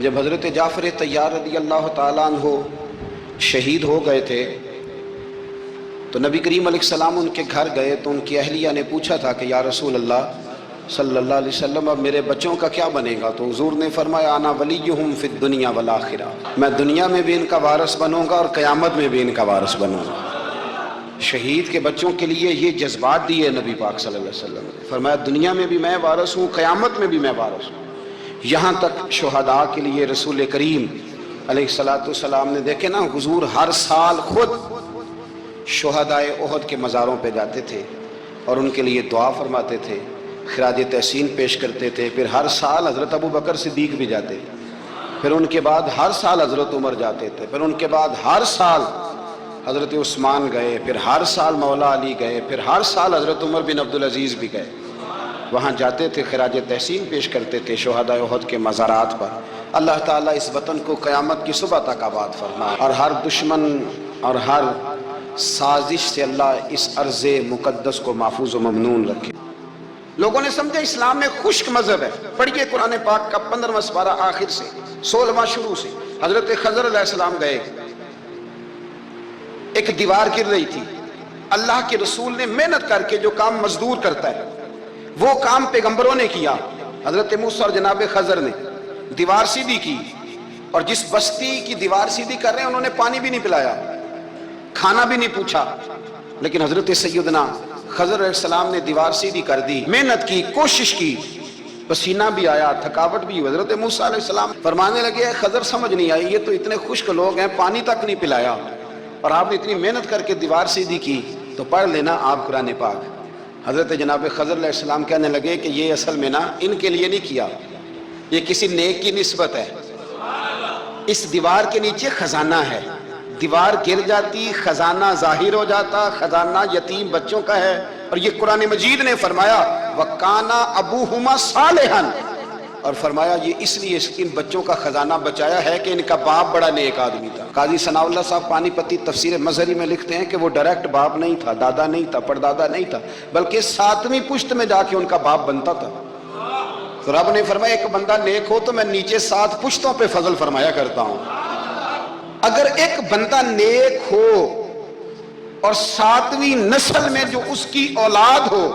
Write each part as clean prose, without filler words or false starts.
جب حضرت جعفر طیار رضی اللہ تعالیٰ عنہ شہید ہو گئے تھے تو نبی کریم علیہ السلام ان کے گھر گئے تو ان کی اہلیہ نے پوچھا تھا کہ یا رسول اللہ صلی اللہ علیہ وسلم اب میرے بچوں کا کیا بنے گا؟ تو حضور نے فرمایا انا ولیہم فی الدنیا والآخرہ، میں دنیا میں بھی ان کا وارث بنوں گا اور قیامت میں بھی ان کا وارث بنوں گا۔ شہید کے بچوں کے لیے یہ جذبات دیے نبی پاک صلی اللہ علیہ وسلم نے، فرمایا دنیا میں بھی میں وارث ہوں، قیامت میں بھی میں وارث ہوں۔ یہاں تک شہداء کے لیے رسول کریم علیہ السلام نے دیکھے نا، حضور ہر سال خود شہداء احد کے مزاروں پہ جاتے تھے اور ان کے لیے دعا فرماتے تھے، خراج تحسین پیش کرتے تھے۔ پھر ہر سال حضرت ابو بکر صدیق بھی جاتے تھے، پھر ان کے بعد ہر سال حضرت عمر جاتے تھے، پھر ان کے بعد ہر سال حضرت عثمان گئے، پھر ہر سال مولا علی گئے، پھر ہر سال حضرت عمر بن عبدالعزیز بھی گئے۔ وہاں جاتے تھے، خراج تحسین پیش کرتے تھے شہداء احد کے مزارات پر۔ اللہ تعالیٰ اس وطن کو قیامت کی صبح تک آباد فرمائے اور ہر دشمن اور ہر سازش سے اللہ اس ارض مقدس کو محفوظ و ممنون رکھے۔ لوگوں نے سمجھا اسلام میں خشک مذہب ہے۔ پڑھیے قرآن پاک کا 15واں سپارہ آخر سے 16واں شروع سے۔ حضرت خضر علیہ السلام گئے، ایک دیوار گر رہی تھی، اللہ کے رسول نے محنت کر کے جو کام مزدور کرتا ہے وہ کام پیغمبروں نے کیا۔ حضرت موسیٰ اور جناب خضر نے دیوار سیدھی کی، اور جس بستی کی دیوار سیدھی کر رہے ہیں انہوں نے پانی بھی نہیں پلایا، کھانا بھی نہیں پوچھا، لیکن حضرت سیدنا خضر علیہ السلام نے دیوار سیدھی کر دی، محنت کی، کوشش کی، پسینہ بھی آیا، تھکاوٹ بھی۔ حضرت موسیٰ علیہ السلام فرمانے لگے خضر سمجھ نہیں آئی، یہ تو اتنے خشک لوگ ہیں، پانی تک نہیں پلایا اور آپ نے اتنی محنت کر کے دیوار سیدھی کی، تو پڑھ لینا آپ قرآن پاک۔ حضرت جناب خضر علیہ السلام کہنے لگے کہ یہ اصل میں نا ان کے لیے نہیں کیا، یہ کسی نیک کی نسبت ہے، اس دیوار کے نیچے خزانہ ہے، دیوار گر جاتی خزانہ ظاہر ہو جاتا، خزانہ یتیم بچوں کا ہے۔ اور یہ قرآن مجید نے فرمایا وَقَانَ أَبُوهُمَا صَالِحًا، اور فرمایا یہ اس لیے ان بچوں کا خزانہ بچایا ہے کہ ان کا باپ بڑا نیک آدمی تھا۔ قاضی ثناء اللہ صاحب پانی پتی تفسیر مظہری میں لکھتے ہیں کہ وہ ڈائریکٹ باپ نہیں تھا، دادا نہیں تھا، پردادا نہیں تھا، بلکہ 7ویں پشت میں جا کے ان کا باپ بنتا تھا۔ تو رب نے فرمایا ایک بندہ نیک ہو تو میں نیچے 7 پشتوں پہ فضل فرمایا کرتا ہوں۔ اگر ایک بندہ نیک ہو اور 7ویں نسل میں جو اس کی اولاد ہو،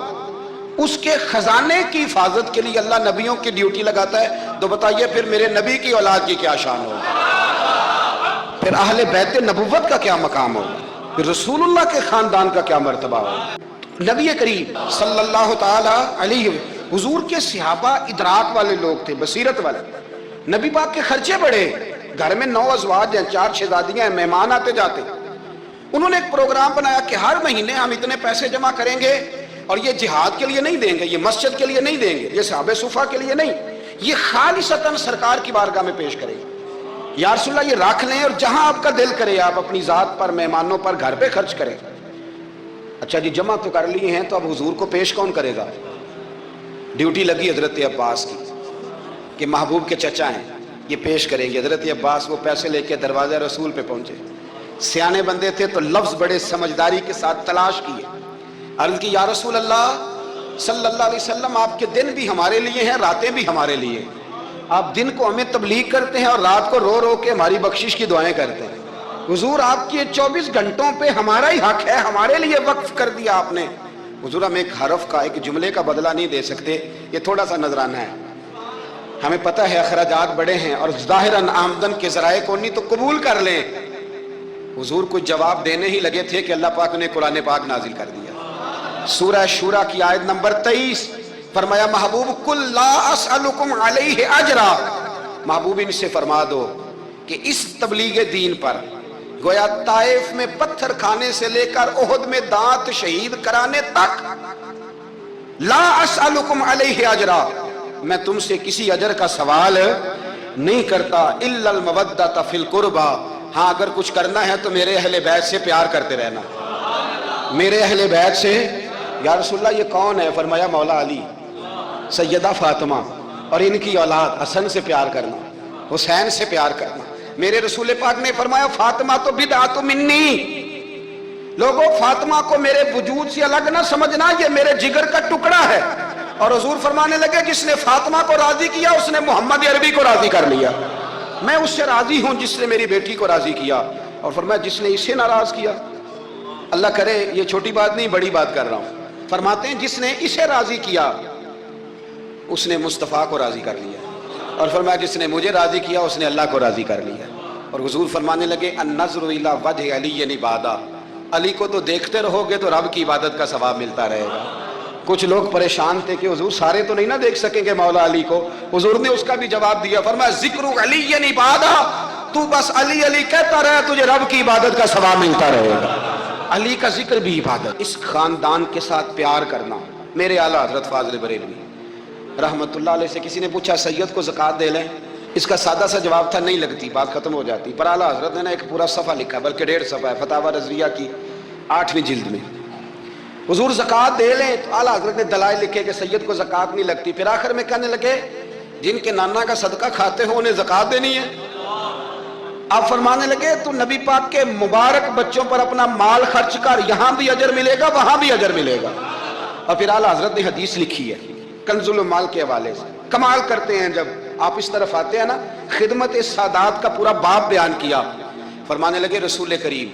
اس کے خزانے کی حفاظت کے لیے اللہ نبیوں کی ڈیوٹی لگاتا ہے، تو بتائیے پھر میرے نبی کی اولاد کی کیا شان ہوگی، پھر اہل بیت نبوت کا کیا مقام ہوگا، پھر رسول اللہ کے خاندان کا کیا مرتبہ ہوگا۔ نبی کریم صلی اللہ تعالی علیہ حضور کے صحابہ ادراک والے لوگ تھے، بصیرت والے۔ نبی پاک کے خرچے بڑے، گھر میں 9 ازواج ہیں، 4 شہزادیاں ہیں، مہمان آتے جاتے۔ انہوں نے ایک پروگرام بنایا کہ ہر مہینے ہم اتنے پیسے جمع کریں گے اور یہ جہاد کے لیے نہیں دیں گے، یہ مسجد کے لیے نہیں دیں گے، یہ صحابہ صفا کے لیے نہیں، یہ خالصتاً سرکار کی بارگاہ میں پیش کریں گے۔ یا رسول اللہ یہ رکھ لیں اور جہاں آپ کا دل کرے آپ اپنی ذات پر، مہمانوں پر، گھر پہ خرچ کریں۔ اچھا جی جمع تو کر لیے ہیں، تو اب حضور کو پیش کون کرے گا؟ ڈیوٹی لگی حضرت عباس کی کہ محبوب کے چچا ہیں، یہ پیش کریں گے۔ حضرت عباس وہ پیسے لے کے دروازہ رسول پہ پہنچے، سیانے بندے تھے تو لفظ بڑے سمجھداری کے ساتھ تلاش کیے، عرض کی یا رسول اللہ صلی اللہ علیہ وسلم آپ کے دن بھی ہمارے لیے ہیں، راتیں بھی ہمارے لیے، آپ دن کو ہمیں تبلیغ کرتے ہیں اور رات کو رو رو کے ہماری بخشش کی دعائیں کرتے ہیں، حضور آپ کے 24 گھنٹوں پہ ہمارا ہی حق ہے، ہمارے لیے وقف کر دیا آپ نے۔ حضور ہم ایک حرف کا، ایک جملے کا بدلہ نہیں دے سکتے، یہ تھوڑا سا نذرانہ ہے، ہمیں پتہ ہے اخراجات بڑے ہیں اور ظاہراً آمدن کے ذرائع کو نہیں تو قبول کر لیں۔ حضور کو جواب دینے ہی لگے تھے کہ اللہ پاک نے قرآن پاک نازل کر دیا، سورہ شورى کی آیت نمبر 23، فرمایا محبوب قل لا اسألکم علیہ اجرا، محبوب ان سے فرما دو کہ اس تبلیغ دین پر گویا طائف میں پتھر کھانے سے لے کر احد میں دانت شہید کرانے تک، لا اسألکم علیہ اجرا، میں تم سے کسی اجر کا سوال نہیں کرتا، الا المودۃ فی القربى، ہاں اگر کچھ کرنا ہے تو میرے اہل بیت سے پیار کرتے رہنا، میرے اہل بیت سے۔ یا رسول اللہ یہ کون ہے؟ فرمایا مولا علی، سیدہ فاطمہ اور ان کی اولاد حسن سے پیار کرنا، حسین سے پیار کرنا۔ میرے رسول پاک نے فرمایا فاطمہ تو بدعت منی، لوگوں فاطمہ کو میرے وجود سے الگ نہ سمجھنا، یہ میرے جگر کا ٹکڑا ہے۔ اور حضور فرمانے لگے جس نے فاطمہ کو راضی کیا اس نے محمد عربی کو راضی کر لیا۔ میں اس سے راضی ہوں جس نے میری بیٹی کو راضی کیا. اور فرمایا جس نے اسے ناراض کیا، اللہ کرے یہ چھوٹی بات نہیں بڑی بات کر رہا ہوں، فرماتے ہیں جس نے اسے راضی کیا اس نے مصطفیٰ کو راضی کر لیا. اور فرمایا جس نے مجھے راضی کیا اس نے اللہ کو راضی کر لیا. اور حضور فرمانے لگے النظر الی وجہ علی عبادہ، علی کو تو دیکھتے رہو گے تو رب کی عبادت کا ثواب ملتا رہے گا. کچھ لوگ پریشان تھے کہ حضور سارے تو نہیں نہ دیکھ سکیں گے مولا علی کو. حضور نے اس کا بھی جواب دیا، فرمایا ذکر علی عبادہ، تو بس علی علی کہتا رہے تجھے رب کی عبادت کا ثواب ملتا رہے گا. علی کا ذکر بھی عبادت. اس خاندان کے ساتھ پیار کرنا. میرے اعلیٰ حضرت فاضل بریلوی رحمت اللہ علیہ سے کسی نے پوچھا سید کو زکوٰۃ دے لیں؟ اس کا سادہ سا جواب تھا نہیں لگتی، بات ختم ہو جاتی. پر اعلیٰ حضرت نے نا ایک پورا صفحہ لکھا، بلکہ 1.5 صفحہ ہے، فتاوی رضویہ کی 8ویں جلد میں. حضور زکوٰۃ دے لیں تو اعلیٰ حضرت نے دلائل لکھے کہ سید کو زکوٰۃ نہیں لگتی. پھر آخر میں کہنے لگے جن کے نانا کا صدقہ کھاتے ہو انہیں زکوٰۃ دینی ہے. آپ فرمانے لگے تو نبی پاک کے مبارک بچوں پر اپنا مال خرچ کر، یہاں بھی اجر ملے گا وہاں بھی اجر ملے گا. اور پھر اعلیٰ حضرت نے حدیث لکھی ہے کنز المال کے حوالے سے. کمال کرتے ہیں جب آپ اس طرف آتے ہیں نا، خدمت سادات کا پورا باب بیان کیا. فرمانے لگے رسول کریم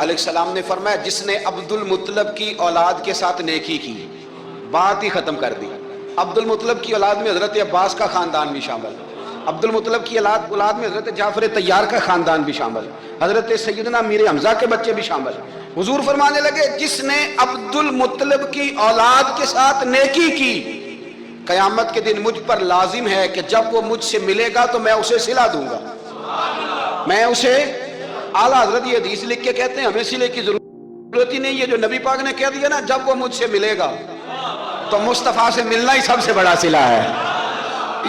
علیہ السلام نے فرمایا جس نے عبد المطلب کی اولاد کے ساتھ نیکی کی، بات ہی ختم کر دی. عبد المطلب کی اولاد میں حضرت عباس کا خاندان بھی شامل، عبد المطلب کی اولاد میں حضرت جعفر طیار کا خاندان بھی شامل، حضرت سیدنا میر حمزہ کے بچے بھی شامل. حضور فرمانے لگے جس نے عبد المطلب کی اولاد کے ساتھ نیکی کی، قیامت کے دن مجھ پر لازم ہے کہ جب وہ مجھ سے ملے گا تو میں اسے صلہ دوں گا. میں اسے، اعلیٰ حضرت یہ حدیث لکھ کے کہتے ہیں ہمیں صلے کی ضرورت ہی نہیں ہے. جو نبی پاک نے کہہ دیا نا جب وہ مجھ سے ملے گا، تو مصطفیٰ سے ملنا ہی سب سے بڑا صلہ ہے،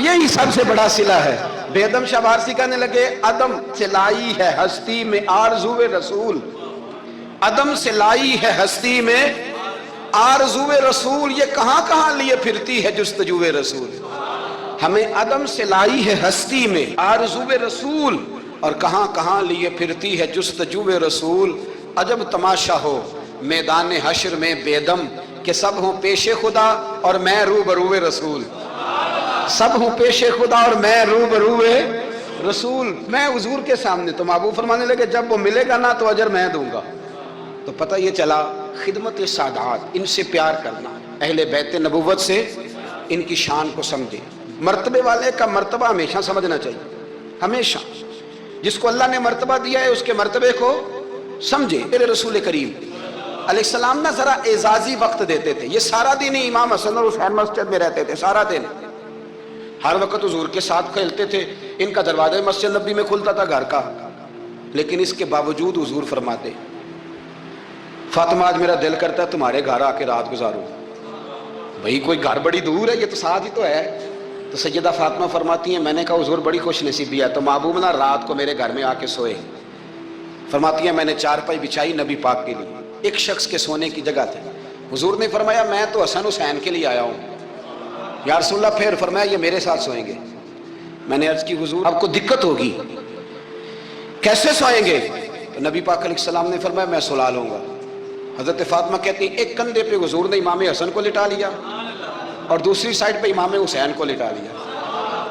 یہی سب سے بڑا صلہ ہے. بیدم شاہ بارسی کہنے لگے عدم سے لائی ہے ہستی میں آرزو رسول، عدم سے لائی ہے ہستی میں آرزو رسول، یہ کہاں کہاں لیے پھرتی ہے جستجو رسول. ہمیں عدم سے لائی ہے ہستی میں آرزو رسول، اور کہاں کہاں لیے پھرتی ہے جستجو رسول. عجب تماشا ہو میدان حشر میں بیدم کہ سب ہوں پیش خدا اور میں روبرو رسول. سب ہوں پیش خدا اور میں روبرو رسول. میں حضور کے سامنے. تو محبوب فرمانے لگے جب وہ ملے گا نا تو اجر میں دوں گا. تو پتہ یہ چلا خدمت سادات، ان سے پیار کرنا، اہل بیت نبوت سے ان کی شان کو سمجھے. مرتبے والے کا مرتبہ ہمیشہ سمجھنا چاہیے، ہمیشہ. جس کو اللہ نے مرتبہ دیا ہے اس کے مرتبے کو سمجھے. میرے رسول کریم علیہ السلام نا ذرا اعزازی وقت دیتے تھے. یہ سارا دن ہی امام حسن اور حسین مسجد میں رہتے تھے، سارا دن ہر وقت حضور کے ساتھ کھیلتے تھے. ان کا دروازہ مسجد نبی میں کھلتا تھا گھر کا. لیکن اس کے باوجود حضور فرماتے فاطمہ آج میرا دل کرتا ہے تمہارے گھر آ کے رات گزاروں. بھئی کوئی گھر بڑی دور ہے، یہ تو ساتھ ہی تو ہے. تو سیدہ فاطمہ فرماتی ہیں میں نے کہا حضور بڑی خوش نصیبی ہے تو محبوب نا رات کو میرے گھر میں آ کے سوئے. فرماتی ہیں میں نے چارپائی بچھائی نبی پاک کے لیے، ایک شخص کے سونے کی جگہ تھی. حضور نے فرمایا میں تو حسن حسین کے لیے آیا ہوں. یا رسول اللہ پھر فرمایا یہ میرے ساتھ سوئیں گے. میں نے عرض کی حضور آپ کو دقت ہوگی، کیسے سوئیں گے؟ تو نبی پاک علیہ السلام نے فرمایا میں سلا لوں گا. حضرت فاطمہ کہتی ہیں ایک کندھے پہ حضور نے امام حسن کو لٹا لیا اور دوسری سائڈ پہ امام حسین کو لٹا لیا.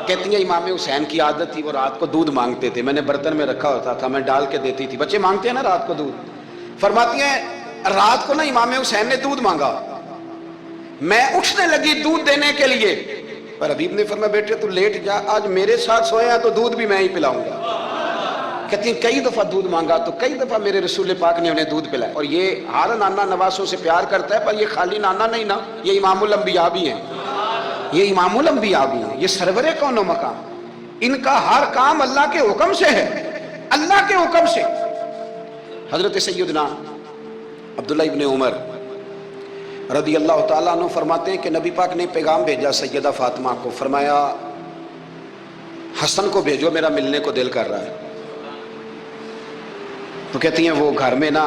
کہتی ہیں امام حسین کی عادت تھی وہ رات کو دودھ مانگتے تھے، میں نے برتن میں رکھا ہوتا تھا، میں ڈال کے دیتی تھی. بچے مانگتے ہیں نا رات کو دودھ. فرماتی ہیں رات کو نا امام حسین نے دودھ مانگا، میں اٹھنے لگی دودھ دینے کے لیے، پر حبیب نے فرمایا بیٹے تو لیٹ جا، آج میرے ساتھ سویا تو دودھ بھی میں ہی پلاؤں گا. کہتی ہیں کئی دفعہ دودھ مانگا تو کئی دفعہ میرے رسول پاک نے انہیں دودھ پلایا. اور یہ ہر نانا نواسوں سے پیار کرتا ہے، پر یہ خالی نانا نہیں نا، یہ امام الانبیاء بھی ہیں، یہ امام الانبیاء بھی ہیں، یہ سرور کون و مقام. ان کا ہر کام اللہ کے حکم سے ہے، اللہ کے حکم سے. حضرت سیدنا عبداللہ ابن عمر رضی اللہ تعالیٰ عنہ فرماتے ہیں کہ نبی پاک نے پیغام بھیجا سیدہ فاطمہ کو، فرمایا حسن کو بھیجو میرا ملنے کو دل کر رہا ہے. تو کہتی ہیں وہ گھر میں نا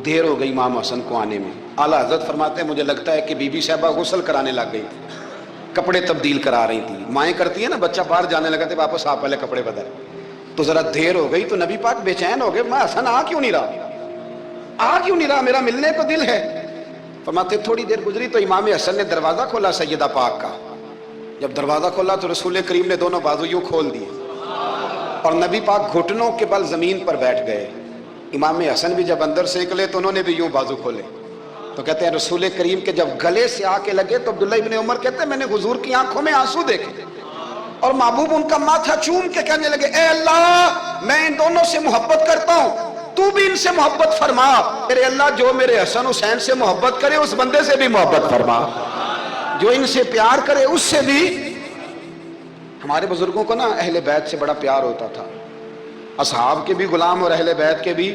دیر ہو گئی امام حسن کو آنے میں. اعلیٰ حضرت فرماتے ہیں مجھے لگتا ہے کہ بی بی صاحبہ غسل کرانے لگ گئی تھی، کپڑے تبدیل کرا رہی تھی. مائیں کرتی ہیں نا بچہ باہر جانے لگا تھے واپس آپ پہلے کپڑے بدل. تو ذرا دیر ہو گئی تو نبی پاک بے چین ہو گئے، میں حسن آ کیوں نہیں رہا، میرا ملنے کو دل ہے. فرماتے تھوڑی دیر گزری تو امام حسن نے دروازہ کھولا سیدہ پاک کا. جب دروازہ کھولا تو رسول کریم نے دونوں بازو یوں کھول دیے اور نبی پاک گھٹنوں کے بل زمین پر بیٹھ گئے. امام حسن بھی جب اندر سے نکلے تو انہوں نے بھی یوں بازو کھولے. تو کہتے ہیں رسول کریم کے جب گلے سے آ کے لگے تو عبداللہ ابن عمر کہتے ہیں میں نے حضور کی آنکھوں میں آنسو دیکھے اور محبوب ان کا ماتھا چوم کے کہنے لگے اے اللہ میں ان دونوں سے محبت کرتا ہوں, تو بھی ان سے محبت فرما. میرے اللہ جو میرے حسن حسین سے محبت کرے اس بندے سے بھی محبت فرما, جو ان سے پیار کرے اس سے بھی. ہمارے بزرگوں کو نا اہل بیت سے بڑا پیار ہوتا تھا, اصحاب کے بھی غلام اور اہل بیت کے بھی.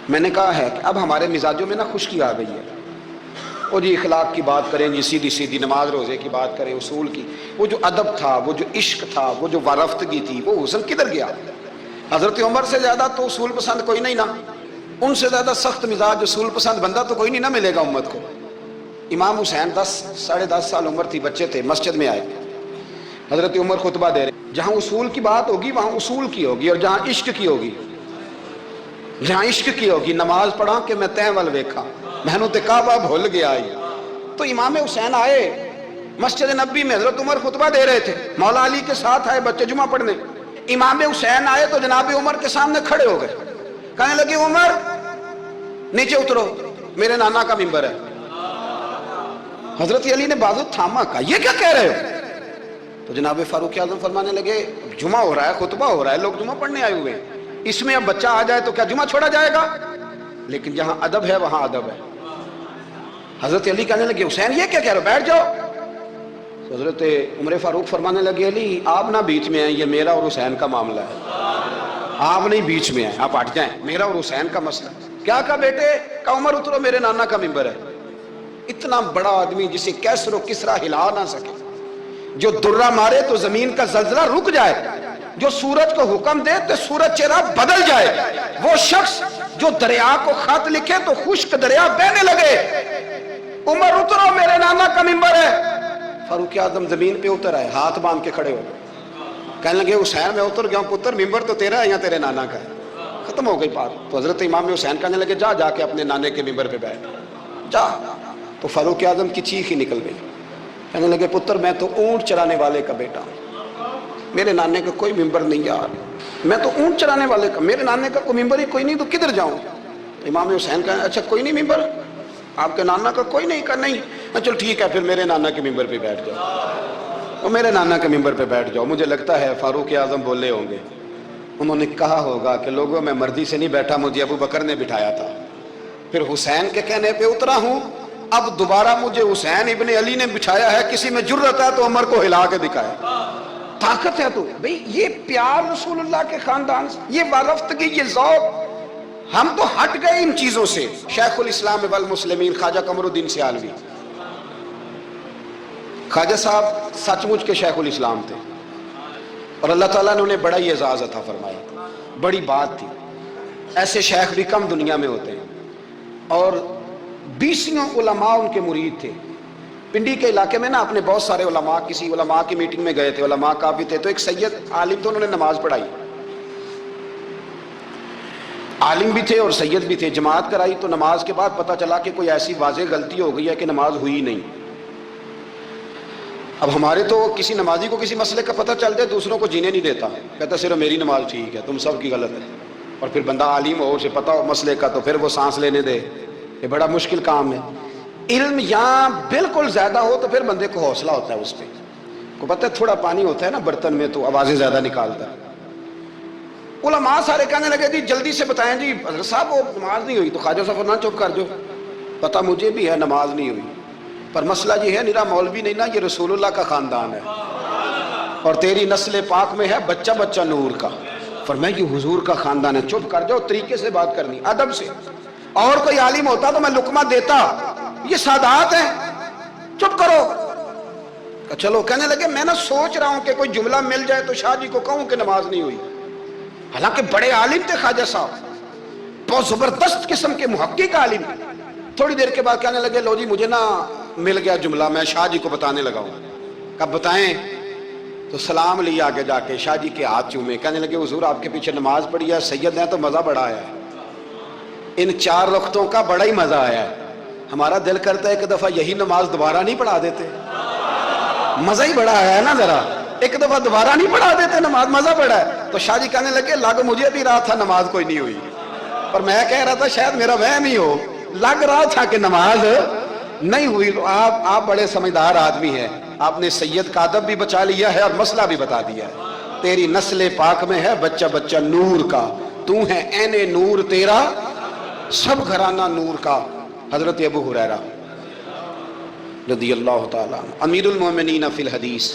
میں نے کہا ہے کہ اب ہمارے مزاجوں میں نا خشکی آ گئی ہے. وہ جی اخلاق کی بات کریں, جی سیدھی سیدھی نماز روزے کی بات کریں, اصول کی. وہ جو ادب تھا, وہ جو عشق تھا, وہ جو وارفتگی تھی, وہ حسن کدھر گیا؟ حضرت عمر سے زیادہ تو اصول پسند کوئی نہیں نا, ان سے زیادہ سخت مزاج اصول پسند بندہ تو کوئی نہیں نہ ملے گا امت کو. امام حسین 10-10.5 سال عمر تھی, بچے تھے, مسجد میں آئے. حضرت عمر خطبہ دے رہے, جہاں اصول کی بات ہوگی وہاں اصول کی ہوگی, اور جہاں عشق کی ہوگی, جہاں عشق کی ہوگی. نماز پڑھا کہ میں تین ول ویکھا, محنو تے کعبہ بھول گیا آئی. تو امام حسین آئے مسجد نبی میں, حضرت عمر خطبہ دے رہے تھے, مولا علی کے ساتھ آئے بچے جمعہ پڑھنے. امام حسین آئے تو جناب عمر کے سامنے کھڑے ہو گئے, کہنے لگے عمر نیچے اترو, میرے نانا کا ممبر ہے. حضرت علی نے بازو تھاما, کہا یہ کیا کہہ رہے ہو؟ تو جناب فاروق اعظم فرمانے لگے جمعہ ہو رہا ہے, خطبہ ہو رہا ہے, لوگ جمعہ پڑھنے آئے ہوئے ہیں, اس میں اب بچہ آ جائے تو کیا جمعہ چھوڑا جائے گا؟ لیکن جہاں ادب ہے وہاں ادب ہے. حضرت علی کہنے لگے حسین یہ کیا کہہ رہے ہو, بیٹھ جاؤ. تو حضرت عمر فاروق فرمانے لگے علی آپ نہ بیچ میں آئیں, یہ میرا اور حسین کا معاملہ ہے, آپ نہیں بیچ میں آئیں, آپ ہٹ جائیں, میرا اور حسین کا مسئلہ. کیا کہا بیٹے؟ کہا عمر اترو, میرے نانا کا ممبر ہے. اتنا بڑا آدمی جسے کیسر و کسرا ہلا نہ سکے, جو درہ مارے تو زمین کا زلزلہ رک جائے, جو سورج کو حکم دے تو سورج چہرہ بدل جائے, وہ شخص جو دریا کو خط لکھے تو خشک دریا بہنے لگے. عمر اترو, میرے نانا کا ممبر ہے. فاروق اعظم زمین پہ اتر آئے, ہاتھ باندھ کے کھڑے ہو گئے, کہنے لگے حسین میں اتر گیا ہوں پتر, ممبر تو تیرا ہے یا تیرے نانا کا ہے؟ ختم ہو گئی بات. تو حضرت امام حسین کہنے لگے جا کے اپنے نانے کے ممبر پہ بیٹھ جا. تو فاروق اعظم کی چیخ ہی نکل گئی, کہنے لگے پتر میں تو اونٹ چرانے والے کا بیٹا ہوں, میرے نانے کا کوئی ممبر نہیں یار, میں تو اونٹ چرانے والے کا, میرے نانے کا کوئی ممبر ہی کوئی نہیں, تو کدھر جاؤں؟ امام حسین کہا اچھا کوئی نہیں ممبر آپ کے نانا کا کوئی نہیں؟ کہا نہیں. چل ٹھیک ہے پھر میرے نانا کے ممبر پہ بیٹھ جاؤ, میرے نانا کے ممبر پہ بیٹھ جاؤ. مجھے لگتا ہے فاروق اعظم بولے ہوں گے, انہوں نے کہا ہوگا کہ لوگوں میں مرضی سے نہیں بیٹھا, مجھے ابو بکر نے بٹھایا تھا, پھر حسین کے کہنے پہ اترا ہوں, اب دوبارہ مجھے حسین ابن علی نے بٹھایا ہے, کسی میں جرت ہے تو عمر کو ہلا کے دکھائے, طاقت ہے. تو بھئی یہ پیار رسول اللہ کے خاندان سے, یہ وارفتگی, یہ ذوق, ہم تو ہٹ گئے ان چیزوں سے. شیخ الاسلام والمسلمین خواجہ قمر الدین سیالوی, خواجہ صاحب سچ مچ کے شیخ الاسلام تھے, اور اللہ تعالیٰ نے انہیں بڑا ہی اعزاز عطا فرمایا, بڑی بات تھی. ایسے شیخ بھی کم دنیا میں ہوتے ہیں, اور 20 علماء ان کے مرید تھے. پنڈی کے علاقے میں نا اپنے بہت سارے علماء, کسی علماء کی میٹنگ میں گئے تھے, علماء کافی تھے, تو ایک سید عالم تھے, انہوں نے نماز پڑھائی, عالم بھی تھے اور سید بھی تھے, جماعت کرائی. تو نماز کے بعد پتہ چلا کہ کوئی ایسی واضح غلطی ہو گئی ہے کہ نماز ہوئی نہیں. اب ہمارے تو کسی نمازی کو کسی مسئلے کا پتہ چل جائے دوسروں کو جینے نہیں دیتا, کہتا صرف میری نماز ٹھیک ہے, تم سب کی غلط ہے. اور پھر بندہ عالم ہو, اسے پتہ ہو مسئلے کا, تو پھر وہ سانس لینے دے, یہ بڑا مشکل کام ہے. علم یہاں بالکل زیادہ ہو تو پھر بندے کو حوصلہ ہوتا ہے اس پہ, کو پتہ ہے تھوڑا پانی ہوتا ہے نا برتن میں تو آوازیں زیادہ نکالتا ہے. علماء سارے کہنے لگے جی جلدی سے بتائیں جی حضرت صاحب وہ نماز نہیں ہوئی. تو خواجہ صاحب نہ چپ کر جو, پتہ مجھے بھی ہے نماز نہیں ہوئی, پر مسئلہ یہ ہے نیرا مولوی نہیں نا, یہ رسول اللہ کا خاندان ہے, اور تیری نسل پاک میں ہے بچہ بچہ نور کا. فرمایا یہ حضور کا خاندان ہے, چپ کر جاؤ, طریقے سے بات کرنی, ادب سے. اور کوئی عالم ہوتا تو میں لقمہ دیتا, یہ سادات ہیں, چپ کرو. چلو کہنے لگے میں نہ سوچ رہا ہوں کہ کوئی جملہ مل جائے تو شاہ جی کو کہوں کہ نماز نہیں ہوئی. حالانکہ بڑے عالم تھے خواجہ صاحب, بہت زبردست قسم کے محقق عالم. تھوڑی دیر کے بعد کہنے لگے لو جی مجھے نا مل گیا جملہ, میں شاہ جی کو بتانے لگا ہوں. کب بتائیں؟ تو سلام لیا آگے جا کے, شاہ جی کے ہاتھ چومے, کہنے لگے حضور آپ کے پیچھے نماز پڑھی ہے, سید ہیں تو مزہ بڑا آیا ہے, ان 4 رکعتوں کا بڑا ہی مزہ آیا ہے. ہمارا دل کرتا ہے ایک دفعہ یہی نماز دوبارہ نہیں پڑھا دیتے, مزہ ہی بڑا آیا ہے نا ذرا. ایک دفعہ دوبارہ نہیں پڑھا دیتے نماز، مزہ پڑا ہے؟ تو شاہ جی کہنے لگے لگ مجھے بھی رہا تھا نماز کوئی نہیں ہوئی، پر میں کہہ رہا تھا شاید میرا وہم ہی ہو، لگ رہا تھا کہ نماز نہیں ہوئی۔ آپ بڑے سمجھدار آدمی ہیں، آپ نے سید کا ادب بھی بچا لیا ہے اور مسئلہ بھی بتا دیا ہے۔ تیری نسل پاک میں ہے بچہ بچہ نور کا، تو ہے عین نور تیرا سب گھرانہ نور کا۔ حضرت ابو ہریرہ رضی اللہ تعالیٰ عنہ امیر المومنین فی الحدیث،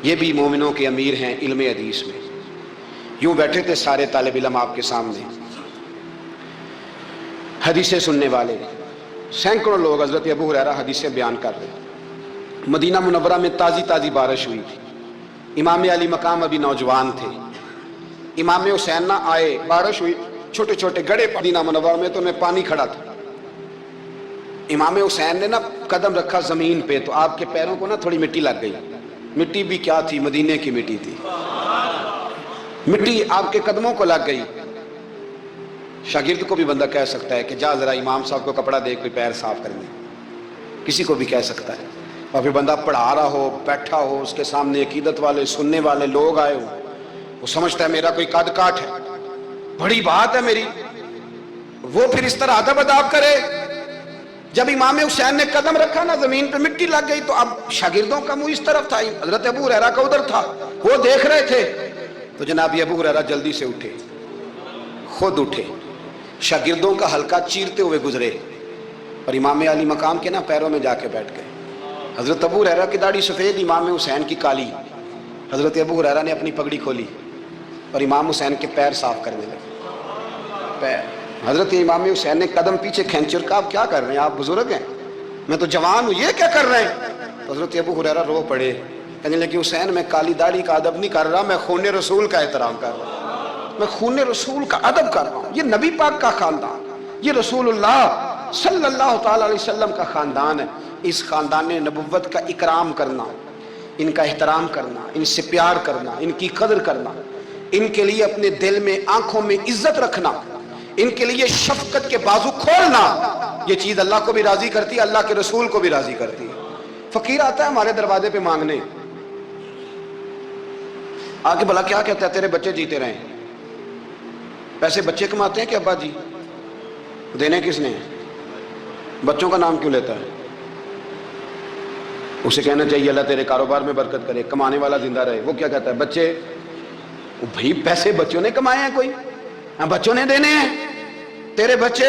یہ بھی مومنوں کے امیر ہیں علم حدیث میں۔ یوں بیٹھے تھے سارے طالب علم آپ کے سامنے، حدیثیں سننے والے سینکڑوں لوگ، حضرت ابو ہریرہ حدیثیں بیان کر رہے۔ مدینہ منورہ میں تازی تازی بارش ہوئی تھی، امام علی مقام ابھی نوجوان تھے، امام حسین نہ آئے، بارش ہوئی، چھوٹے چھوٹے گڑھے مدینہ منورہ میں، تو ان میں پانی کھڑا تھا۔ امام حسین نے نا قدم رکھا زمین پہ تو آپ کے پیروں کو نا تھوڑی مٹی لگ گئی، مٹی بھی کیا تھی، مدینے کی مٹی تھی، مٹی آپ کے قدموں کو لگ گئی۔ شاگرد کو بھی بندہ کہہ سکتا ہے کہ جا ذرا امام صاحب کو کپڑا دے کے پیر صاف کرنے، کسی کو بھی کہہ سکتا ہے۔ اور پھر بندہ پڑھا رہا ہو، بیٹھا ہو، اس کے سامنے عقیدت والے سننے والے لوگ آئے ہو، وہ سمجھتا ہے میرا کوئی قد کاٹ ہے، بڑی بات ہے میری، وہ پھر اس طرح ادب اداب کرے۔ جب امام حسین نے قدم رکھا نا زمین پہ مٹی لگ گئی، تو اب شاگردوں کا منہ اس طرف تھا، حضرت ابو ہریرہ کا ادھر تھا، وہ دیکھ رہے تھے۔ تو جناب ابو ہریرہ جلدی سے اٹھے، خود اٹھے، شاگردوں کا حلقہ چیرتے ہوئے گزرے اور امام علی مقام کے نا پیروں میں جا کے بیٹھ گئے۔ حضرت ابو ہریرہ کی داڑھی سفید، امام حسین کی کالی۔ حضرت ابو ہریرہ نے اپنی پگڑی کھولی اور امام حسین کے پیر صاف کرنے لگے۔ پیر حضرت امام حسین نے قدم پیچھے کھینچے اور کہا آپ کیا کر رہے ہیں، آپ بزرگ ہیں، میں تو جوان ہوں، یہ کیا کر رہے ہیں؟ تو حضرت ابو ہریرہ رو پڑے، کہنے لگے حسین میں کالی داڑھی کا ادب نہیں کر رہا، میں خون رسول کا احترام کر رہا ہوں، میں خون رسول کا ادب کر رہا ہوں۔ یہ نبی پاک کا خاندان، یہ رسول اللہ صلی اللہ تعالی علیہ وسلم کا خاندان ہے، اس خاندان نبوت کا اکرام کرنا، ان کا احترام کرنا، ان سے پیار کرنا، ان کی قدر کرنا، ان کے لیے اپنے دل میں آنکھوں میں عزت رکھنا، ان کے لیے شفقت کے بازو کھولنا، یہ چیز اللہ کو بھی راضی کرتی ہے، اللہ کے رسول کو بھی راضی کرتی ہے۔ فقیر آتا ہے ہمارے دروازے پہ مانگنے، آگے بھلا کیا کہتا ہے، تیرے بچے جیتے رہیں، پیسے بچے کماتے ہیں کہ ابا جی؟ دینے کس نے؟ بچوں کا نام کیوں لیتا ہے؟ اسے کہنا چاہیے اللہ تیرے کاروبار میں برکت کرے، کمانے والا زندہ رہے۔ وہ کیا کہتا ہے، بچے، بھائی پیسے بچوں نے کمائے ہیں، کوئی بچوں نے دینے ہیں، تیرے بچے۔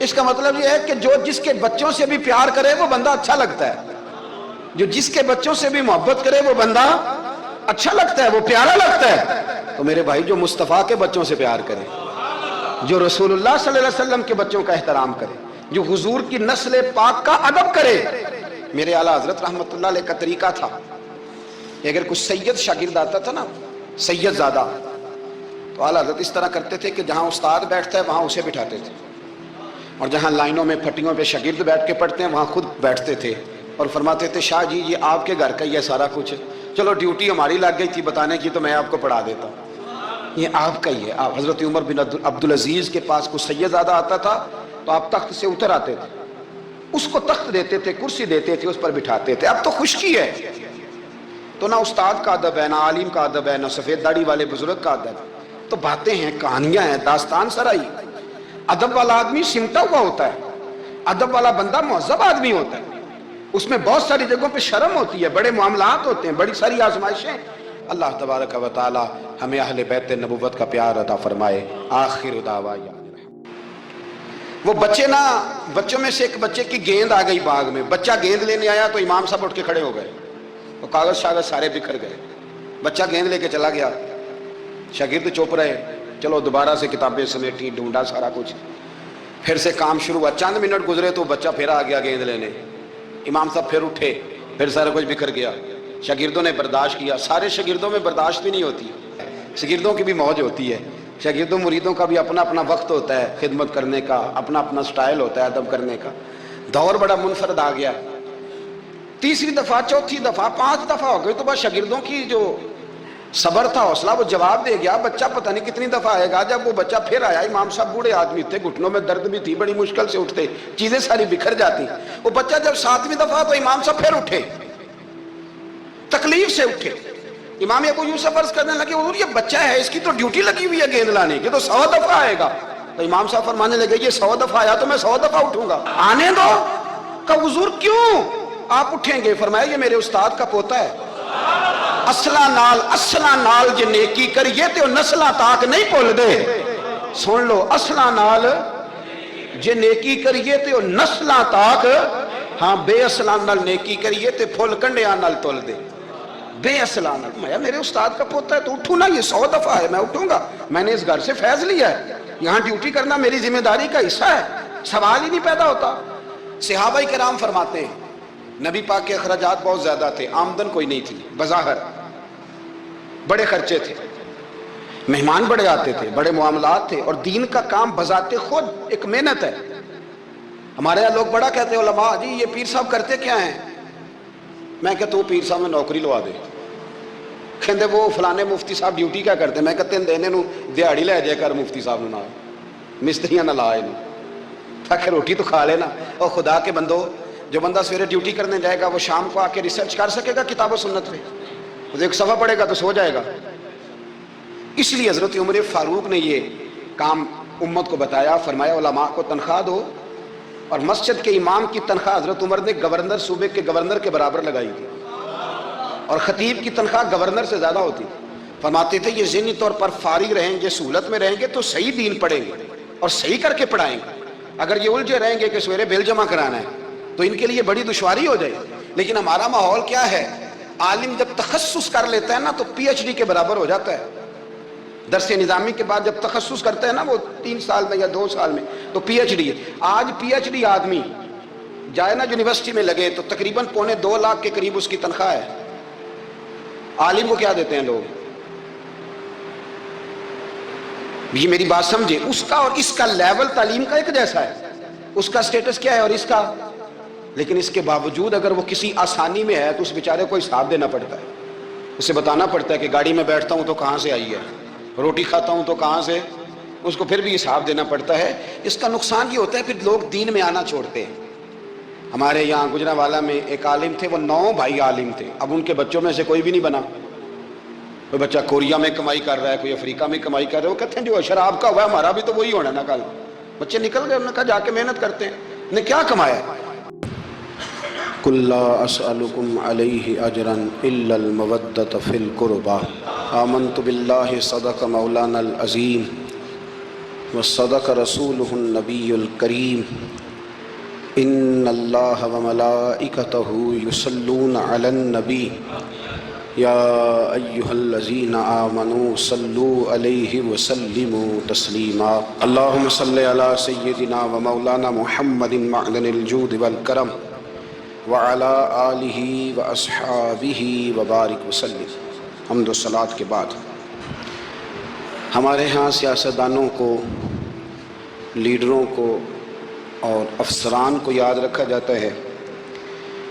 اس کا مطلب یہ ہے کہ جو جس کے بچوں سے بھی پیار کرے وہ بندہ اچھا لگتا ہے، جو جس کے بچوں سے بھی محبت کرے وہ بندہ اچھا لگتا ہے، وہ پیارا لگتا ہے۔ تو میرے بھائی جو مصطفیٰ کے بچوں سے پیار کرے، جو رسول اللہ صلی اللہ علیہ وسلم کے بچوں کا احترام کرے، جو حضور کی نسل پاک کا ادب کرے۔ میرے اعلیٰ حضرت رحمت اللہ علیہ کا طریقہ تھا کہ اگر کوئی سید شاگرد آتا تھا نا، سید زادہ، تو اعلیٰ حضرت اس طرح کرتے تھے کہ جہاں استاد بیٹھتا ہے وہاں اسے بٹھاتے تھے، اور جہاں لائنوں میں پھٹیوں پہ شاگرد بیٹھ کے پڑھتے ہیں وہاں خود بیٹھتے تھے، اور فرماتے تھے شاہ جی یہ آپ کے گھر کا ہی ہے سارا کچھ، چلو ڈیوٹی ہماری لگ گئی تھی بتانے کی تو میں آپ کو پڑھا دیتا ہوں، یہ آپ کا ہی ہے۔ آپ حضرت عمر بن عبدالعزیز کے پاس کوئی سید زادہ آتا تھا تو آپ تخت سے اتر آتے تھے، اس کو تخت دیتے تھے، کرسی دیتے تھے، اس پر بٹھاتے تھے۔ اب تو خشکی ہے، تو نہ استاد کا ادب ہے، نہ عالم کا ادب ہے، نہ سفید داڑھی والے بزرگ کا ادب ہے، تو باتیں ہیں، کہانیاں ہیں، داستان سرائی۔ ادب والا آدمی سمٹا ہوا ہوتا ہے، ادب والا بندہ مہذب آدمی ہوتا ہے، اس میں بہت ساری جگہوں پہ شرم ہوتی ہے، بڑے معاملات ہوتے ہیں، بڑی ساری آزمائشیں۔ اللہ تبارک و تعالی ہمیں اہل بیت نبوت کا پیار عطا فرمائے۔ آخر دعوانا وہ بچے نا، بچوں میں سے ایک بچے کی گیند آ گئی باغ میں، بچہ گیند لینے آیا تو امام صاحب اٹھ کے کھڑے ہو گئے، وہ کاغذ شاغذ سارے بکھر گئے، بچہ گیند لے کے چلا گیا، شاگرد چپ رہے، چلو دوبارہ سے کتابیں سمیٹی، ڈھونڈا سارا کچھ، پھر سے کام شروع ہوا، چند منٹ گزرے تو بچہ پھر آ گیا گیند لینے، امام صاحب پھر اٹھے، پھر سارا کچھ بکھر گیا، شاگردوں نے برداشت کیا۔ سارے شاگردوں میں برداشت بھی نہیں ہوتی، شاگردوں کی بھی موج ہوتی ہے، شاگردوں مریدوں کا بھی اپنا اپنا وقت ہوتا ہے خدمت کرنے کا، اپنا اپنا سٹائل ہوتا ہے ادب کرنے کا۔ دور بڑا منفرد آ گیا، تیسری دفعہ، چوتھی دفعہ، 5 دفعہ ہو گئی تو بس شاگردوں کی جو صبر تھا، حوصلہ، وہ جواب دے گیا۔ بچہ پتہ نہیں کتنی دفعہ آئے گا، جب وہ بچہ پھر آیا، امام صاحب بوڑھے آدمی تھے، گھٹنوں میں درد بھی تھی، بڑی مشکل سے اٹھتے، چیزیں ساری بکھر جاتی، وہ بچہ جب 7ویں دفعہ تو امام صاحب پھر اٹھے، تکلیف سے اٹھے. امام ابو یوسف عرض کرنے لگے حضور یہ بچہ ہے, اس کی تو ڈیوٹی لگی ہوئی ہے گیند لانے کی, تو 100 دفعہ آئے گا. تو امام صاحب فرمانے لگے یہ 100 دفعہ آیا تو میں 100 دفعہ اٹھوں گا, آنے دو. کہ حضور کیوں آپ اٹھیں گے؟ فرمایا یہ میرے استاد کا پوتا ہے. اصلا نال جے نیکی کریے تے نسلاں تاک نہیں بھول دے. سن لو, اصلا نال جے نیکی کریے تے نسلاں تاک, ہاں بے اصلاں نال نیکی کریے تے پھل کنڈیاں نال تول دے. بے اصلاں نال, میں میرے استاد کا پوتا ہے تو اٹھوں نا, یہ 100 دفعہ ہے میں اٹھوں گا, میں نے اس گھر سے فیض لیا ہے, یہاں ڈیوٹی کرنا میری ذمہ داری کا حصہ ہے, سوال ہی نہیں پیدا ہوتا. صحابہ کرام فرماتے ہیں نبی پاک کے اخراجات بہت زیادہ تھے, آمدن کوئی نہیں تھی, بظاہر بڑے خرچے تھے, مہمان بڑے آتے تھے, بڑے معاملات تھے, اور دین کا کام بذات خود ایک محنت ہے. ہمارے یہاں لوگ بڑا کہتے ہیں علماء جی یہ پیر صاحب کرتے کیا ہیں؟ میں کہتا ہوں پیر صاحب نے نوکری لوا دے. کہتے وہ فلانے مفتی صاحب ڈیوٹی کیا کرتے ہیں؟ میں کہتے ہیں دینے نو دیہاڑی لے جائے کر مفتی صاحب نو, نہ مستریاں نہ لائے نو, تاکہ روٹی تو کھا لینا. اور خدا کے بندو, جو بندہ سویرے ڈیوٹی کرنے جائے گا وہ شام کو آ کے ریسرچ کر سکے گا کتاب و سنت پہ؟ وہ ایک صفحہ پڑھے گا تو سو جائے گا. اس لیے حضرت عمر فاروق نے یہ کام امت کو بتایا, فرمایا علماء کو تنخواہ دو, اور مسجد کے امام کی تنخواہ حضرت عمر نے گورنر, صوبے کے گورنر کے برابر لگائی تھی, اور خطیب کی تنخواہ گورنر سے زیادہ ہوتی. فرماتے تھے یہ ذہنی طور پر فارغ رہیں گے, سہولت میں رہیں گے تو صحیح دین پڑھیں گے اور صحیح کر کے پڑھائیں گے. اگر یہ الجھے رہیں گے کہ سویرے بل جمع کرانا ہے تو ان کے لیے بڑی دشواری ہو جائے. لیکن ہمارا ماحول کیا ہے, عالم جب تخصص کر لیتا ہے نا تو پی ایچ ڈی کے برابر ہو جاتا ہے. درس نظامی کے بعد جب تخصص کرتا ہے نا وہ 3 سال میں یا 2 سال میں, تو پی ایچ ڈی ہے. آج پی ایچ ڈی آدمی جائے نا یونیورسٹی میں لگے تو تقریباً 2.25 لاکھ کے قریب اس کی تنخواہ ہے. عالم کو کیا دیتے ہیں لوگ؟ یہ میری بات سمجھے, اس کا اور اس کا لیول تعلیم کا ایک جیسا ہے, اس کا سٹیٹس کیا ہے اور اس کا. لیکن اس کے باوجود اگر وہ کسی آسانی میں ہے تو اس بیچارے کو حساب دینا پڑتا ہے, اسے بتانا پڑتا ہے کہ گاڑی میں بیٹھتا ہوں تو کہاں سے آئی ہے, روٹی کھاتا ہوں تو کہاں سے, اس کو پھر بھی حساب دینا پڑتا ہے. اس کا نقصان یہ ہوتا ہے پھر لوگ دین میں آنا چھوڑتے ہیں. ہمارے یہاں گجرانوالہ میں ایک عالم تھے, وہ 9 بھائی عالم تھے, اب ان کے بچوں میں سے کوئی بھی نہیں بنا. کوئی بچہ کوریا میں کمائی کر رہا ہے, کوئی افریقہ میں کمائی کر رہا ہے. وہ کہتے ہیں جو شراب کا ہوا ہے ہمارا بھی تو وہی ہونا نا. کل بچے نکل گئے, انہوں نے کہا جا کے محنت کرتے ہیں. نے کیا کمایا؟ قُلْ لَا أَسْأَلُكُمْ عَلَيْهِ أَجْرًا إِلَّا الْمَوَدَّةَ فِي الْقُرْبَى آمَنْتُ بِاللَّهِ صَدَقَ مَوْلَانَا الْعَظِيمُ وَصَدَقَ رَسُولُهُ النَّبِيُّ الْكَرِيمُ إِنَّ اللَّهَ وَمَلَائِكَتَهُ يُصَلُّونَ عَلَى النَّبِيِّ يَا أَيُّهَا الَّذِينَ آمَنُوا صَلُّوا عَلَيْهِ وَسَلِّمُوا تَسْلِيمًا اللهم صل على سيدنا ومولانا محمد معدن الجود والكرم وعلى آلہ واصحابہ وبارک وسلم. حمد و صلاۃ کے بعد ہمارے ہاں سیاستدانوں کو, لیڈروں کو اور افسران کو یاد رکھا جاتا ہے,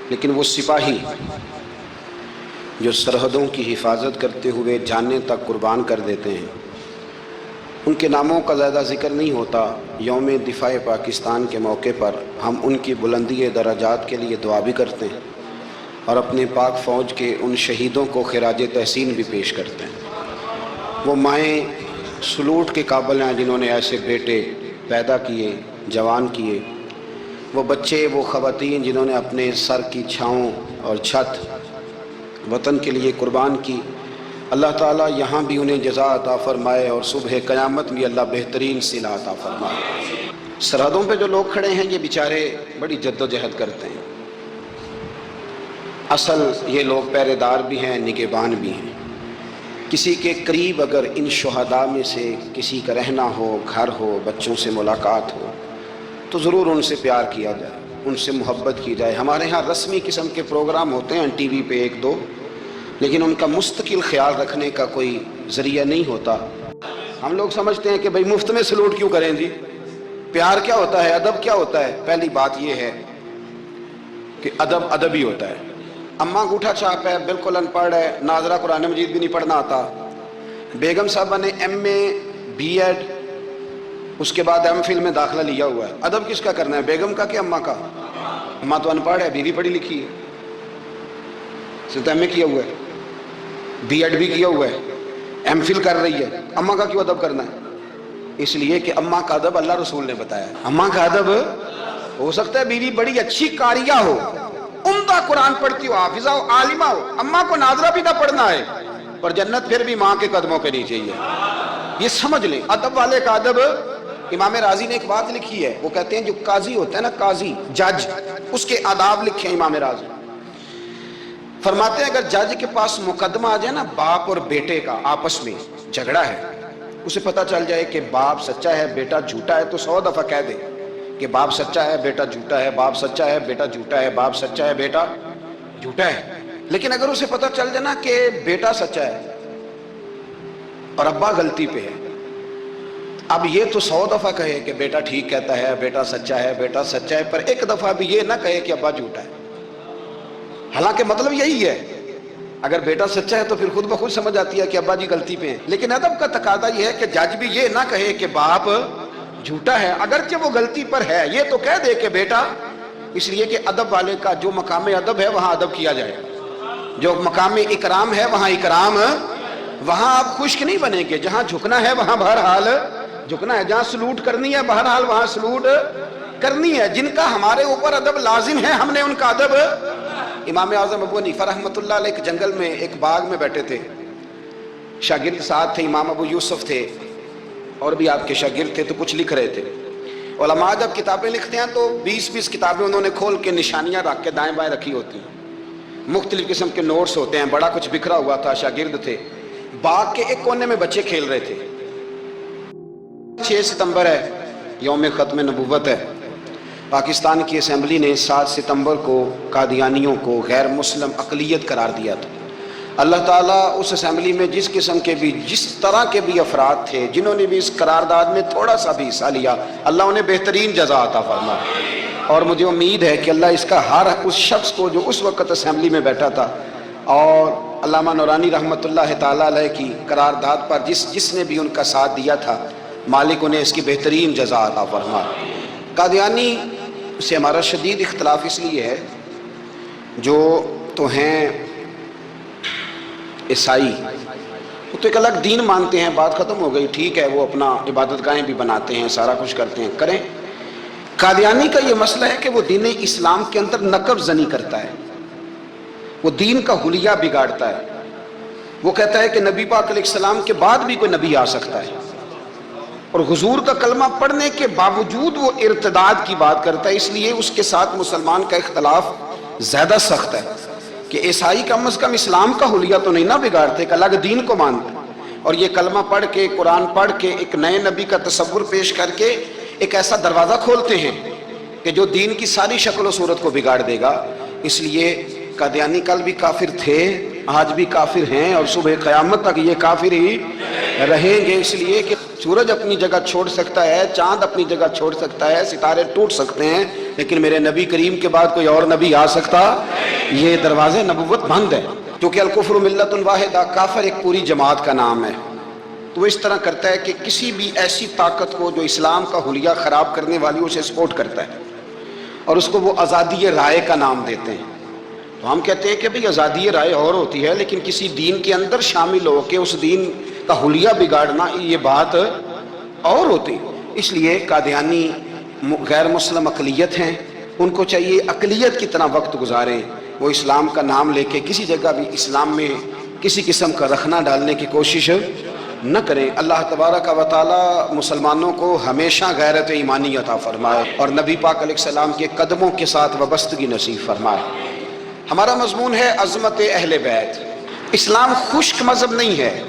لیکن وہ سپاہی جو سرحدوں کی حفاظت کرتے ہوئے جانیں تک قربان کر دیتے ہیں, ان کے ناموں کا زیادہ ذکر نہیں ہوتا. یوم دفاع پاکستان کے موقع پر ہم ان کی بلندی درجات کے لیے دعا بھی کرتے ہیں اور اپنے پاک فوج کے ان شہیدوں کو خراج تحسین بھی پیش کرتے ہیں. وہ مائیں سلوٹ کے قابل ہیں جنہوں نے ایسے بیٹے پیدا کیے, جوان کیے. وہ بچے, وہ خواتین جنہوں نے اپنے سر کی چھاؤں اور چھت وطن کے لیے قربان کی. اللہ تعالیٰ یہاں بھی انہیں جزا عطا فرمائے اور صبح قیامت بھی اللہ بہترین صلہ عطا فرمائے. سرحدوں پہ جو لوگ کھڑے ہیں یہ بیچارے بڑی جد و جہد کرتے ہیں. اصل یہ لوگ پہرے دار بھی ہیں, نگہبان بھی ہیں. کسی کے قریب اگر ان شہداء میں سے کسی کا رہنا ہو, گھر ہو, بچوں سے ملاقات ہو تو ضرور ان سے پیار کیا جائے, ان سے محبت کی جائے. ہمارے ہاں رسمی قسم کے پروگرام ہوتے ہیں ٹی وی پہ 1-2, لیکن ان کا مستقل خیال رکھنے کا کوئی ذریعہ نہیں ہوتا. ہم لوگ سمجھتے ہیں کہ بھئی مفت میں سلوٹ کیوں کریں جی, پیار کیا ہوتا ہے, ادب کیا ہوتا ہے. پہلی بات یہ ہے کہ ادب ہی ہوتا ہے. اماں انگوٹھا چھاپ ہے, بالکل ان پڑھ ہے, ناظرہ قرآن مجید بھی نہیں پڑھنا آتا. بیگم صاحبہ نے ایم اے, بی ایڈ, اس کے بعد ایم فل میں داخلہ لیا ہوا ہے. ادب کس کا کرنا ہے, بیگم کا کہ اماں کا؟ اماں تو ان پڑھ ہے, بیوی پڑھی لکھی ہے. صرف ایم اے کیا ہوا ہے, بی ایڈ بھی کیا ہوا ہے, ایم فل کر رہی ہے, اماں کا کیوں ادب کرنا ہے؟ اس لیے کہ اماں کا ادب اللہ رسول نے بتایا ہے. اماں کا ادب ہو سکتا ہے بیوی بڑی اچھی قاریہ ہو, عمدہ قرآن پڑھتی ہو, حافظہ ہو, عالمہ ہو, اماں کو ناظرہ بھی نہ پڑھنا ہے, پر جنت پھر بھی ماں کے قدموں کے نیچے ہی ہے. یہ سمجھ لیں ادب والے کا ادب. امام راضی نے ایک بات لکھی ہے, وہ کہتے ہیں جو قاضی ہوتا ہے نا, قاضی جج, اس کے آداب لکھے ہیں امام راضی. فرماتے ہیں اگر جج کے پاس مقدمہ آ جائے نا باپ اور بیٹے کا آپس میں جھگڑا ہے, اسے پتہ چل جائے کہ باپ سچا ہے بیٹا جھوٹا ہے, تو 100 دفعہ کہہ دے کہ باپ سچا ہے بیٹا جھوٹا ہے, باپ سچا ہے بیٹا جھوٹا ہے, باپ سچا ہے بیٹا جھوٹا ہے. لیکن اگر اسے پتہ چل جائے نا کہ بیٹا سچا ہے اور ابا غلطی پہ ہے, اب یہ تو 100 دفعہ کہے کہ بیٹا ٹھیک کہتا ہے, بیٹا سچا ہے, بیٹا سچا ہے, پر ایک دفعہ بھی یہ نہ کہے کہ ابا جھوٹا ہے. حالانکہ مطلب یہی ہے, اگر بیٹا سچا ہے تو پھر خود بخود سمجھ آتی ہے کہ ابا جی غلطی پہ ہیں. لیکن ادب کا تقاضا یہ ہے کہ جج بھی یہ نہ کہے کہ باپ جھوٹا ہے اگرچہ وہ غلطی پر ہے, یہ تو کہہ دے کہ بیٹا. اس لیے کہ ادب والے کا جو مقام ادب ہے وہاں ادب کیا جائے, جو مقام اکرام ہے وہاں اکرام, وہاں آپ خشک نہیں بنیں گے. جہاں جھکنا ہے وہاں بہرحال جھکنا ہے, جہاں سلوٹ کرنی ہے بہرحال وہاں سلوٹ کرنی ہے. جن کا ہمارے اوپر ادب لازم ہے ہم نے ان کا ادب. امام اعظم ابو حنیفہ رحمۃ اللہ علیہ ایک جنگل میں ایک باغ میں بیٹھے تھے, شاگرد ساتھ تھے, امام ابو یوسف تھے اور بھی آپ کے شاگرد تھے, تو کچھ لکھ رہے تھے. علماء جب کتابیں لکھتے ہیں تو 20 کتابیں انہوں نے کھول کے نشانیاں رکھ کے دائیں بائیں رکھی ہوتی ہیں, مختلف قسم کے نوٹس ہوتے ہیں, بڑا کچھ بکھرا ہوا تھا. شاگرد تھے, باغ کے ایک کونے میں بچے کھیل رہے تھے. 6 ستمبر ہے, یوم ختم نبوت ہے. پاکستان کی اسمبلی نے 7 ستمبر کو قادیانیوں کو غیر مسلم اقلیت قرار دیا تھا. اللہ تعالیٰ اس اسمبلی میں جس قسم کے بھی جس طرح کے بھی افراد تھے جنہوں نے بھی اس قرارداد میں تھوڑا سا بھی حصہ لیا, اللہ انہیں بہترین جزا عطا فرمائے. اور مجھے امید ہے کہ اللہ اس کا ہر اس شخص کو جو اس وقت اسمبلی میں بیٹھا تھا اور علامہ نورانی رحمۃ اللہ تعالیٰ علیہ کی قرارداد پر جس نے بھی ان کا ساتھ دیا تھا, مالک انہیں اس کی بہترین جزا عطا فرمائے. قادیانی سے ہمارا شدید اختلاف اس لیے ہے, جو تو ہیں عیسائی, وہ تو ایک الگ دین مانتے ہیں, بات ختم ہو گئی, ٹھیک ہے, وہ اپنا عبادت گاہیں بھی بناتے ہیں, سارا کچھ کرتے ہیں, کریں. قادیانی کا یہ مسئلہ ہے کہ وہ دین اسلام کے اندر نقب زنی کرتا ہے, وہ دین کا حلیہ بگاڑتا ہے. وہ کہتا ہے کہ نبی پاک علیہ السلام کے بعد بھی کوئی نبی آ سکتا ہے, اور حضور کا کلمہ پڑھنے کے باوجود وہ ارتداد کی بات کرتا ہے. اس لیے اس کے ساتھ مسلمان کا اختلاف زیادہ سخت ہے کہ عیسائی کم از کم اسلام کا حلیہ تو نہیں نہ بگاڑتے, ایک الگ دین کو مانتے, اور یہ کلمہ پڑھ کے قرآن پڑھ کے ایک نئے نبی کا تصور پیش کر کے ایک ایسا دروازہ کھولتے ہیں کہ جو دین کی ساری شکل و صورت کو بگاڑ دے گا. اس لیے قادیانی کل بھی کافر تھے, آج بھی کافر ہیں, اور صبح قیامت تک یہ کافر ہی رہیں گے. اس لیے کہ سورج اپنی جگہ چھوڑ سکتا ہے, چاند اپنی جگہ چھوڑ سکتا ہے, ستارے ٹوٹ سکتے ہیں, لیکن میرے نبی کریم کے بعد کوئی اور نبی آ سکتا, یہ دروازے نبوت بند ہے. کیونکہ الکفر ملت واحدہ, کافر ایک پوری جماعت کا نام ہے. تو وہ اس طرح کرتا ہے کہ کسی بھی ایسی طاقت کو جو اسلام کا حلیہ خراب کرنے والی اسے سپورٹ کرتا ہے, اور اس کو وہ آزادی رائے کا نام دیتے ہیں. تو ہم کہتے ہیں کہ بھئی آزادی رائے اور ہوتی ہے, لیکن کسی دین کے اندر شامل ہو کے اس دین کا حلیہ بگاڑنا یہ بات اور ہوتی. اس لیے قادیانی غیر مسلم اقلیت ہیں, ان کو چاہیے اقلیت کی طرح وقت گزاریں, وہ اسلام کا نام لے کے کسی جگہ بھی اسلام میں کسی قسم کا رخنہ ڈالنے کی کوشش نہ کریں. اللہ تبارک و تعالی مسلمانوں کو ہمیشہ غیرت ایمانی عطا فرمائے اور نبی پاک علیہ السلام کے قدموں کے ساتھ وابستگی نصیب فرمائے. ہمارا مضمون ہے عظمت اہل بیت. اسلام خشک مذہب نہیں ہے,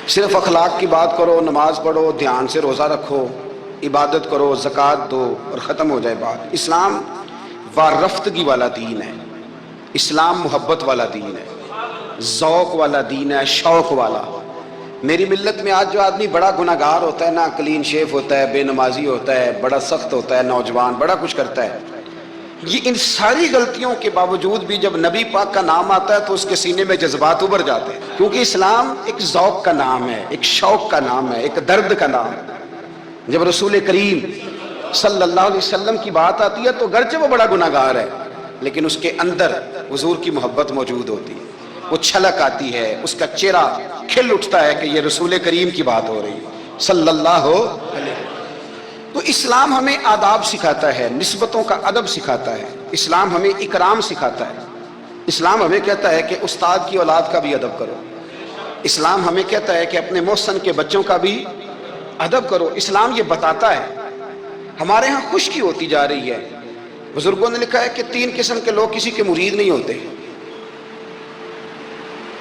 صرف اخلاق کی بات کرو, نماز پڑھو, دھیان سے روزہ رکھو, عبادت کرو, زکوٰۃ دو اور ختم ہو جائے بات. اسلام وارفتگی والا دین ہے, اسلام محبت والا دین ہے, ذوق والا دین ہے, شوق والا. میری ملت میں آج جو آدمی بڑا گناہگار ہوتا ہے نا, کلین شیف ہوتا ہے, بے نمازی ہوتا ہے, بڑا سخت ہوتا ہے, نوجوان بڑا کچھ کرتا ہے, یہ ان ساری غلطیوں کے باوجود بھی جب نبی پاک کا نام آتا ہے تو اس کے سینے میں جذبات ابھر جاتے ہیں. کیونکہ اسلام ایک ذوق کا نام ہے, ایک شوق کا نام ہے, ایک درد کا نام ہے. جب رسول کریم صلی اللہ علیہ وسلم کی بات آتی ہے تو گرچہ وہ بڑا گناہگار ہے, لیکن اس کے اندر حضور کی محبت موجود ہوتی ہے، وہ چھلک آتی ہے، اس کا چہرہ کھل اٹھتا ہے کہ یہ رسول کریم کی بات ہو رہی ہے صلی اللہ علیہ۔ تو اسلام ہمیں آداب سکھاتا ہے، نسبتوں کا ادب سکھاتا ہے، اسلام ہمیں اکرام سکھاتا ہے، اسلام ہمیں کہتا ہے کہ استاد کی اولاد کا بھی ادب کرو، اسلام ہمیں کہتا ہے کہ اپنے محسن کے بچوں کا بھی ادب کرو۔ اسلام یہ بتاتا ہے۔ ہمارے ہاں خشکی ہوتی جا رہی ہے، بزرگوں نے لکھا ہے کہ 3 قسم کے لوگ کسی کے مرید نہیں ہوتے۔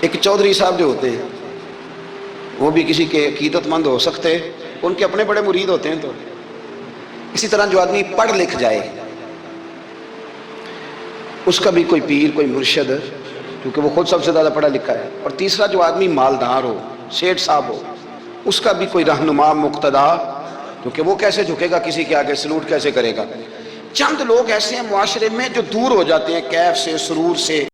ایک چودھری صاحب جو ہوتے ہیں وہ بھی کسی کے عقیدت مند ہو سکتے، ان کے اپنے بڑے مرید ہوتے ہیں۔ تو اسی طرح جو آدمی پڑھ لکھ جائے اس کا بھی کوئی پیر، کوئی مرشد، کیونکہ وہ خود سب سے زیادہ پڑھا لکھا ہے۔ اور تیسرا جو آدمی مالدار ہو، سیٹھ صاحب ہو، اس کا بھی کوئی رہنما، مقتدا، کیونکہ وہ کیسے جھکے گا کسی کے آگے، سلوٹ کیسے کرے گا۔ چند لوگ ایسے ہیں معاشرے میں جو دور ہو جاتے ہیں کیف سے، سرور سے۔